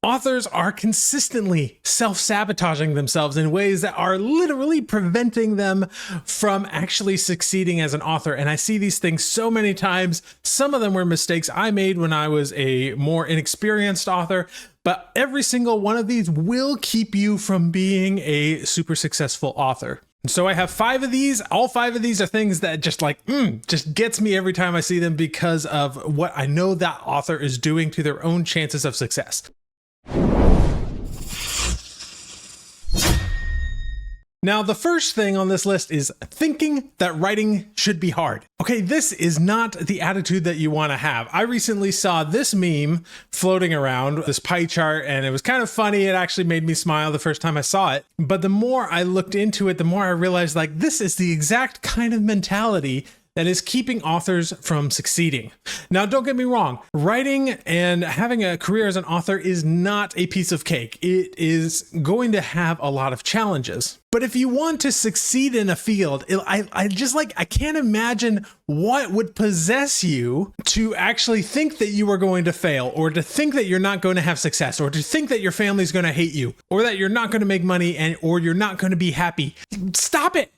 Authors are consistently self-sabotaging themselves in ways that are literally preventing them from actually succeeding as an author. And I see these things so many times. Some of them were mistakes I made when I was a more inexperienced author, but every single one of these will keep you from being a super successful author. So I have 5 of these. All 5 of these are things that just gets me every time I see them because of what I know that author is doing to their own chances of success. Now, the first thing on this list is thinking that writing should be hard. Okay, this is not the attitude that you want to have. I recently saw this meme floating around, this pie chart, and it was kind of funny. It actually made me smile the first time I saw it. But the more I looked into it, the more I realized this is the exact kind of mentality that is keeping authors from succeeding. Now, don't get me wrong, writing and having a career as an author is not a piece of cake. It is going to have a lot of challenges. But if you want to succeed in a field, I can't imagine what would possess you to actually think that you are going to fail, or to think that you're not going to have success, or to think that your family's going to hate you, or that you're not going to make money, or you're not going to be happy. Stop it.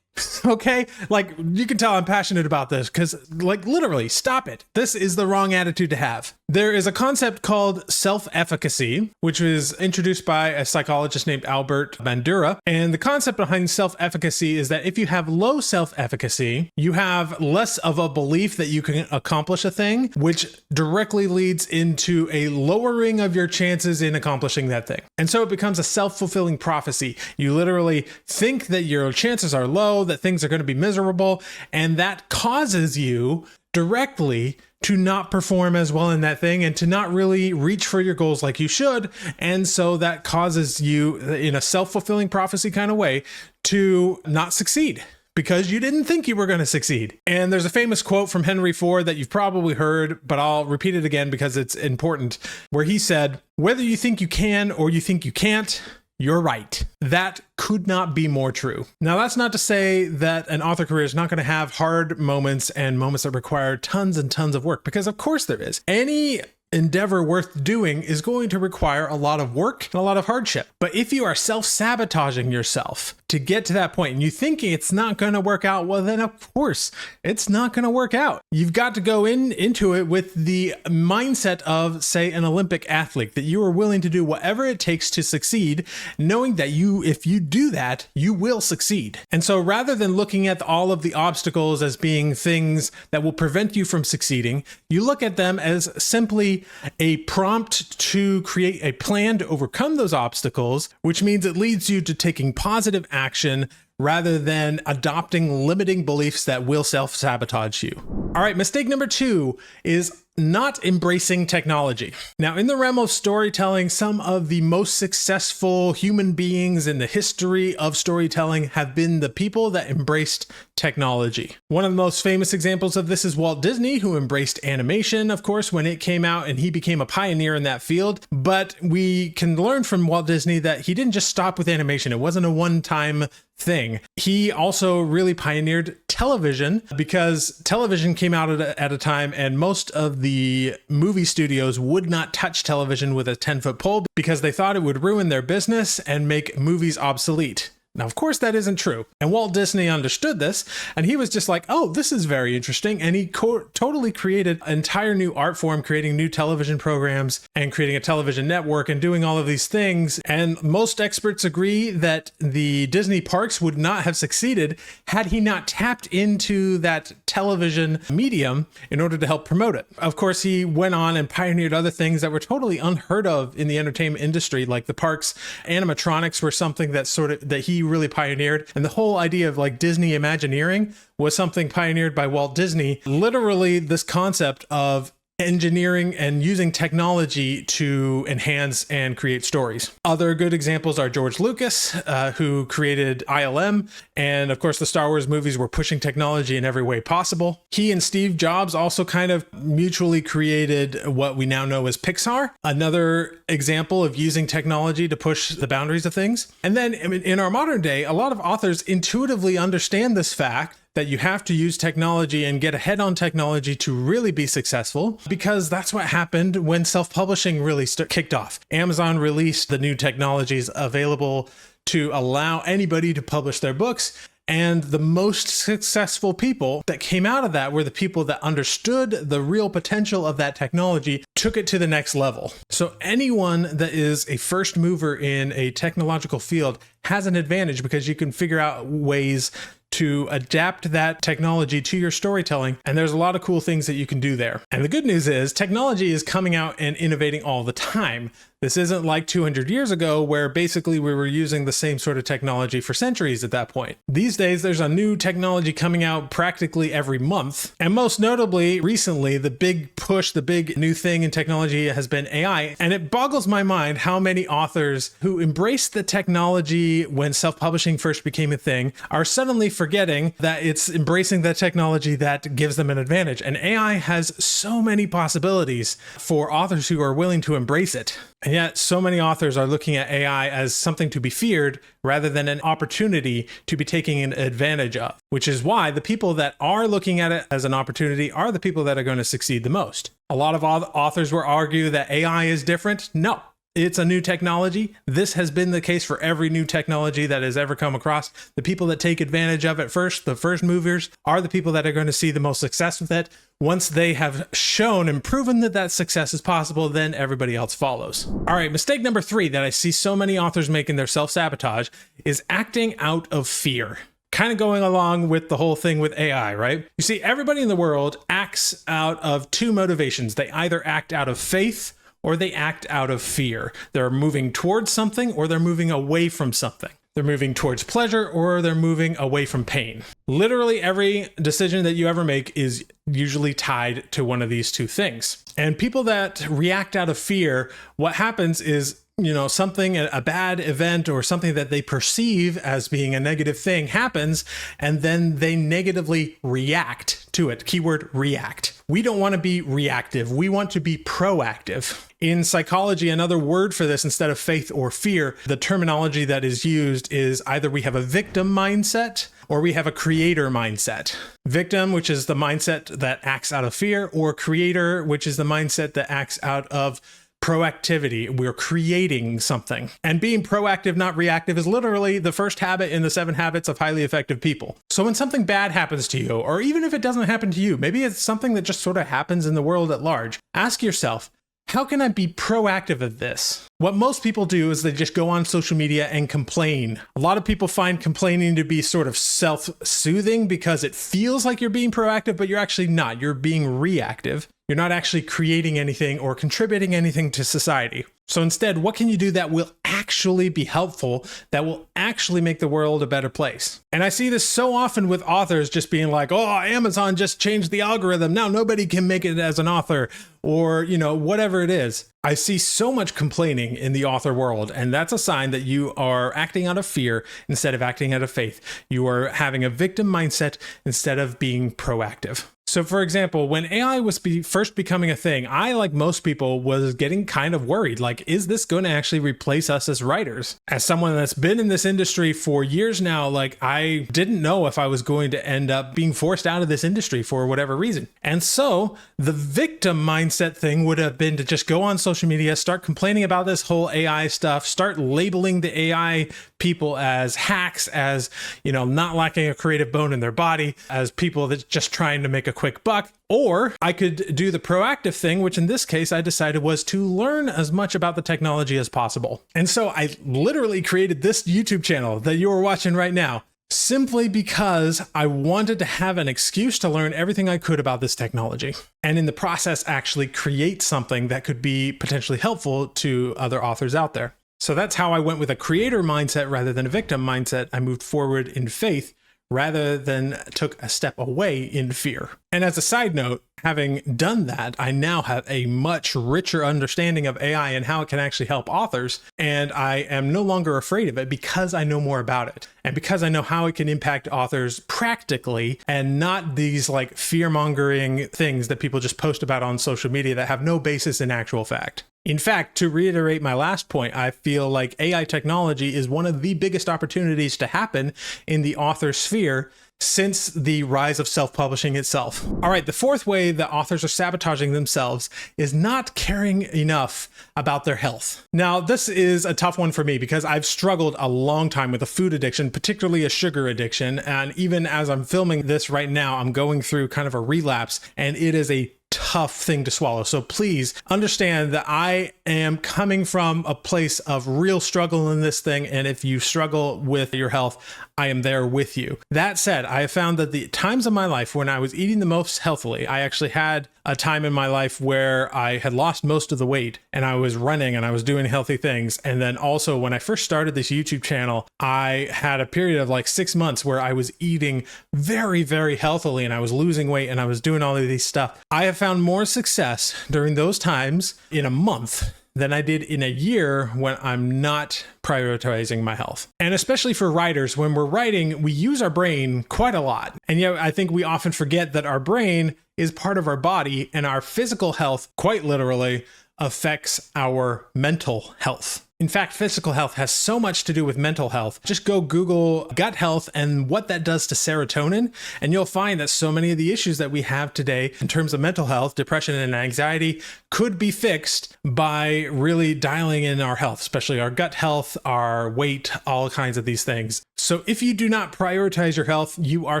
Okay, you can tell I'm passionate about this because literally stop it. This is the wrong attitude to have. There is a concept called self-efficacy, which was introduced by a psychologist named Albert Bandura. And the concept behind self-efficacy is that if you have low self-efficacy, you have less of a belief that you can accomplish a thing, which directly leads into a lowering of your chances in accomplishing that thing. And so it becomes a self-fulfilling prophecy. You literally think that your chances are low, that things are going to be miserable, and that causes you directly to not perform as well in that thing and to not really reach for your goals like you should. And so that causes you, in a self-fulfilling prophecy kind of way, to not succeed because you didn't think you were going to succeed. And there's a famous quote from Henry Ford that you've probably heard, but I'll repeat it again because it's important, where he said, "Whether you think you can or you think you can't, you're right." That could not be more true. Now, that's not to say that an author career is not going to have hard moments and moments that require tons and tons of work, because of course there is. Any endeavor worth doing is going to require a lot of work and a lot of hardship. But if you are self-sabotaging yourself to get to that point and you think it's not going to work out, well, then of course it's not going to work out. You've got to go into it with the mindset of, say, an Olympic athlete, that you are willing to do whatever it takes to succeed, knowing that if you do that, you will succeed. And so rather than looking at all of the obstacles as being things that will prevent you from succeeding, you look at them as simply a prompt to create a plan to overcome those obstacles, which means it leads you to taking positive action rather than adopting limiting beliefs that will self-sabotage you. All right, mistake number 2 is not embracing technology. Now, in the realm of storytelling, some of the most successful human beings in the history of storytelling have been the people that embraced technology. One of the most famous examples of this is Walt Disney, who embraced animation, of course, when it came out, and he became a pioneer in that field. But we can learn from Walt Disney that he didn't just stop with animation. It wasn't a one-time thing. He also really pioneered television, because television came out at a time and most of the movie studios would not touch television with a 10-foot pole because they thought it would ruin their business and make movies obsolete. Now, of course, that isn't true. And Walt Disney understood this, and he was just like, oh, this is very interesting. And he totally created an entire new art form, creating new television programs and creating a television network and doing all of these things. And most experts agree that the Disney parks would not have succeeded had he not tapped into that television medium in order to help promote it. Of course, he went on and pioneered other things that were totally unheard of in the entertainment industry, like the parks. Animatronics were something that he really pioneered, and the whole idea of Disney Imagineering was something pioneered by Walt Disney. Literally, this concept of engineering and using technology to enhance and create stories. Other good examples are George Lucas, who created ILM, and of course the Star Wars movies were pushing technology in every way possible. He and Steve Jobs also kind of mutually created what we now know as Pixar, another example of using technology to push the boundaries of things. And then in our modern day, a lot of authors intuitively understand this fact that you have to use technology and get ahead on technology to really be successful, because that's what happened when self-publishing really kicked off. Amazon released the new technologies available to allow anybody to publish their books. And the most successful people that came out of that were the people that understood the real potential of that technology, took it to the next level. So anyone that is a first mover in a technological field has an advantage, because you can figure out ways to adapt that technology to your storytelling. And there's a lot of cool things that you can do there. And the good news is technology is coming out and innovating all the time. This isn't like 200 years ago where basically we were using the same sort of technology for centuries at that point. These days, there's a new technology coming out practically every month. And most notably, recently, the big push, the big new thing in technology has been AI. And it boggles my mind how many authors who embraced the technology when self-publishing first became a thing are suddenly forgetting that it's embracing the technology that gives them an advantage. And AI has so many possibilities for authors who are willing to embrace it. And yet so many authors are looking at AI as something to be feared rather than an opportunity to be taken advantage of, which is why the people that are looking at it as an opportunity are the people that are going to succeed the most. A lot of authors will argue that AI is different. No. It's a new technology. This has been the case for every new technology that has ever come across. The people that take advantage of it first, the first movers, are the people that are going to see the most success with it. Once they have shown and proven that that success is possible, then everybody else follows. All right, mistake number 3 that I see so many authors make in their self-sabotage is acting out of fear. Kind of going along with the whole thing with AI, right? You see, everybody in the world acts out of 2 motivations. They either act out of faith or they act out of fear. They're moving towards something or they're moving away from something. They're moving towards pleasure or they're moving away from pain. Literally every decision that you ever make is usually tied to one of these 2 things. And people that react out of fear, what happens is, something, a bad event or something that they perceive as being a negative thing happens, and then they negatively react to it. Keyword react. We don't want to be reactive. We want to be proactive. In psychology, another word for this, instead of faith or fear, the terminology that is used is either we have a victim mindset or we have a creator mindset. Victim, which is the mindset that acts out of fear, or creator, which is the mindset that acts out of proactivity. We're creating something. And being proactive, not reactive, is literally the first habit in the 7 habits of highly effective people. So when something bad happens to you, or even if it doesn't happen to you, maybe it's something that just sort of happens in the world at large, ask yourself, how can I be proactive at this? What most people do is they just go on social media and complain. A lot of people find complaining to be sort of self-soothing because it feels like you're being proactive, but you're actually not. You're being reactive. You're not actually creating anything or contributing anything to society. So instead, what can you do that will actually be helpful, that will actually make the world a better place? And I see this so often with authors just being like, oh, Amazon just changed the algorithm. Now nobody can make it as an author, or, whatever it is. I see so much complaining in the author world, and that's a sign that you are acting out of fear instead of acting out of faith. You are having a victim mindset instead of being proactive. So for example, when AI was first becoming a thing, I, like most people, was getting kind of worried. Like, is this going to actually replace us as writers? As someone that's been in this industry for years now, I didn't know if I was going to end up being forced out of this industry for whatever reason. And so the victim mindset thing would have been to just go on social media, start complaining about this whole AI stuff, start labeling the AI people as hacks, as, not lacking a creative bone in their body, as people that's just trying to make a quick buck. Or I could do the proactive thing, which in this case I decided was to learn as much about the technology as possible. And so I literally created this YouTube channel that you are watching right now, simply because I wanted to have an excuse to learn everything I could about this technology. And in the process, actually create something that could be potentially helpful to other authors out there. So that's how I went with a creator mindset rather than a victim mindset. I moved forward in faith rather than took a step away in fear. And as a side note, having done that, I now have a much richer understanding of AI and how it can actually help authors. And I am no longer afraid of it because I know more about it. And because I know how it can impact authors practically, and not these fear-mongering things that people just post about on social media that have no basis in actual fact. In fact, to reiterate my last point, I feel like AI technology is one of the biggest opportunities to happen in the author sphere, since the rise of self-publishing itself. All right, the fourth way that authors are sabotaging themselves is not caring enough about their health. Now, this is a tough one for me because I've struggled a long time with a food addiction, particularly a sugar addiction. And even as I'm filming this right now, I'm going through kind of a relapse, and it is a tough thing to swallow. So please understand that I am coming from a place of real struggle in this thing. And if you struggle with your health, I am there with you. That said, I have found that the times of my life when I was eating the most healthily, I actually had a time in my life where I had lost most of the weight and I was running and I was doing healthy things. And then also when I first started this YouTube channel, I had a period of like 6 months where I was eating very, very healthily and I was losing weight and I was doing all of these stuff. I have found more success during those times in a month than I did in a year when I'm not prioritizing my health. And especially for writers, when we're writing, we use our brain quite a lot. And yet I think we often forget that our brain is part of our body, and our physical health, quite literally, affects our mental health. In fact, physical health has so much to do with mental health. Just go Google gut health and what that does to serotonin, and you'll find that so many of the issues that we have today in terms of mental health, depression and anxiety, could be fixed by really dialing in our health, especially our gut health, our weight, all kinds of these things. So if you do not prioritize your health, you are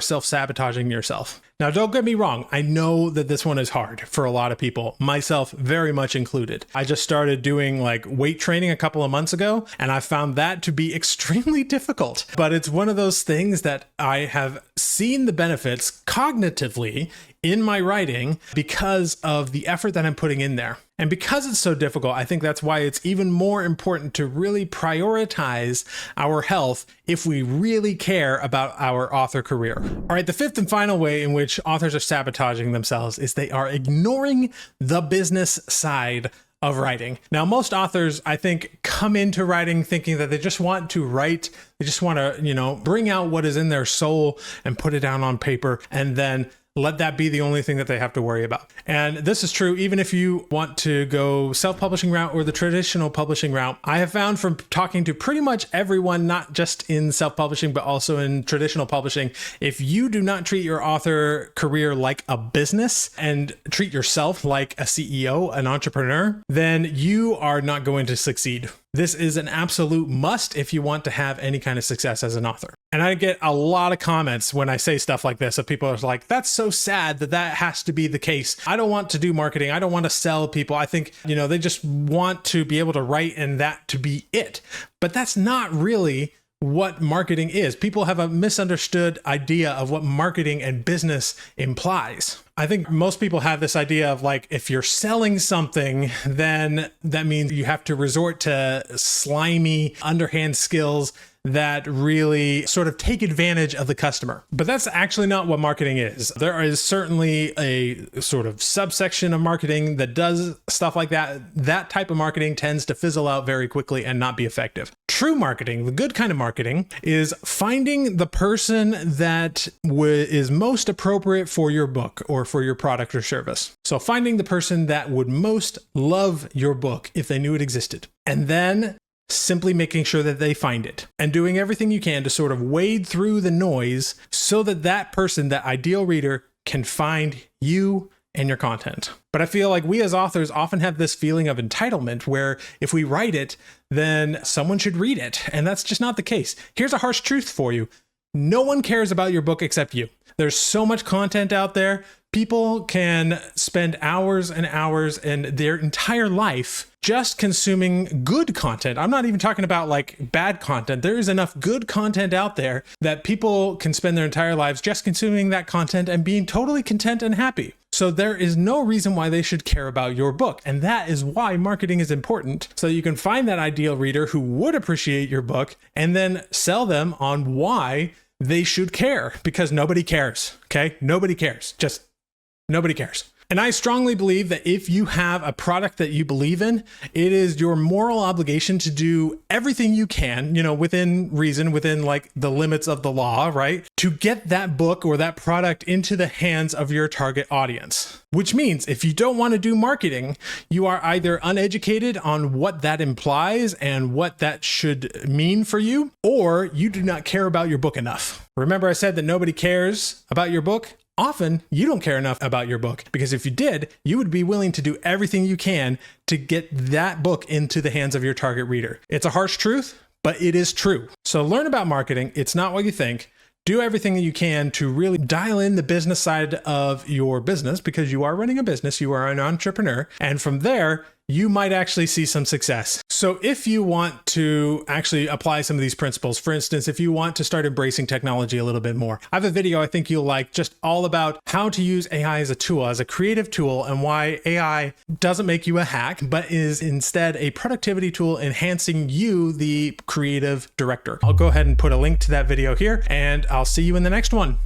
self-sabotaging yourself. Now, don't get me wrong. I know that this one is hard for a lot of people, myself very much included. I just started doing like weight training a couple of months ago, and I found that to be extremely difficult. But it's one of those things that I have seen the benefits cognitively in my writing because of the effort that I'm putting in there. And because it's so difficult, I think that's why it's even more important to really prioritize our health if we really care about our author career. All right, the fifth and final way in which authors are sabotaging themselves is they are ignoring the business side of writing. Now, most authors, I think, come into writing thinking that they just want to write, they just want to, bring out what is in their soul and put it down on paper, and then let that be the only thing that they have to worry about. And this is true even if you want to go self-publishing route or the traditional publishing route. I have found from talking to pretty much everyone, not just in self-publishing, but also in traditional publishing, if you do not treat your author career like a business and treat yourself like a CEO, an entrepreneur, then you are not going to succeed. This is an absolute must if you want to have any kind of success as an author. And I get a lot of comments when I say stuff like this of people are like, that's so sad that that has to be the case. I don't want to do marketing. I don't want to sell people. I think, they just want to be able to write and that to be it. But that's not really what marketing is. People have a misunderstood idea of what marketing and business implies. I think most people have this idea of like, if you're selling something, then that means you have to resort to slimy, underhand skills that really sort of take advantage of the customer. But that's actually not what marketing is. There is certainly a sort of subsection of marketing that does stuff like that. That type of marketing tends to fizzle out very quickly and not be effective. True marketing, the good kind of marketing, is finding the person that is most appropriate for your book or for your product or service. So finding the person that would most love your book if they knew it existed. And then simply making sure that they find it and doing everything you can to sort of wade through the noise so that that person, that ideal reader, can find you and your content. But I feel like we as authors often have this feeling of entitlement where if we write it, then someone should read it. And that's just not the case. Here's a harsh truth for you. No one cares about your book except you. There's so much content out there. People can spend hours and hours and their entire life just consuming good content. I'm not even talking about like bad content. There is enough good content out there that people can spend their entire lives just consuming that content and being totally content and happy. So there is no reason why they should care about your book. And that is why marketing is important. So you can find that ideal reader who would appreciate your book and then sell them on why they should care, because nobody cares. Okay? Nobody cares. Just nobody cares. And I strongly believe that if you have a product that you believe in, it is your moral obligation to do everything you can, within reason, within like the limits of the law, right? To get that book or that product into the hands of your target audience. Which means if you don't want to do marketing, you are either uneducated on what that implies and what that should mean for you, or you do not care about your book enough. Remember I said that nobody cares about your book? Often you don't care enough about your book, because if you did, you would be willing to do everything you can to get that book into the hands of your target reader. It's a harsh truth, but it is true. So learn about marketing. It's not what you think. Do everything that you can to really dial in the business side of your business, because you are running a business, you are an entrepreneur. And from there, you might actually see some success. So if you want to actually apply some of these principles, for instance, if you want to start embracing technology a little bit more, I have a video I think you'll like just all about how to use AI as a tool, as a creative tool, and why AI doesn't make you a hack, but is instead a productivity tool enhancing you, the creative director. I'll go ahead and put a link to that video here, and I'll see you in the next one.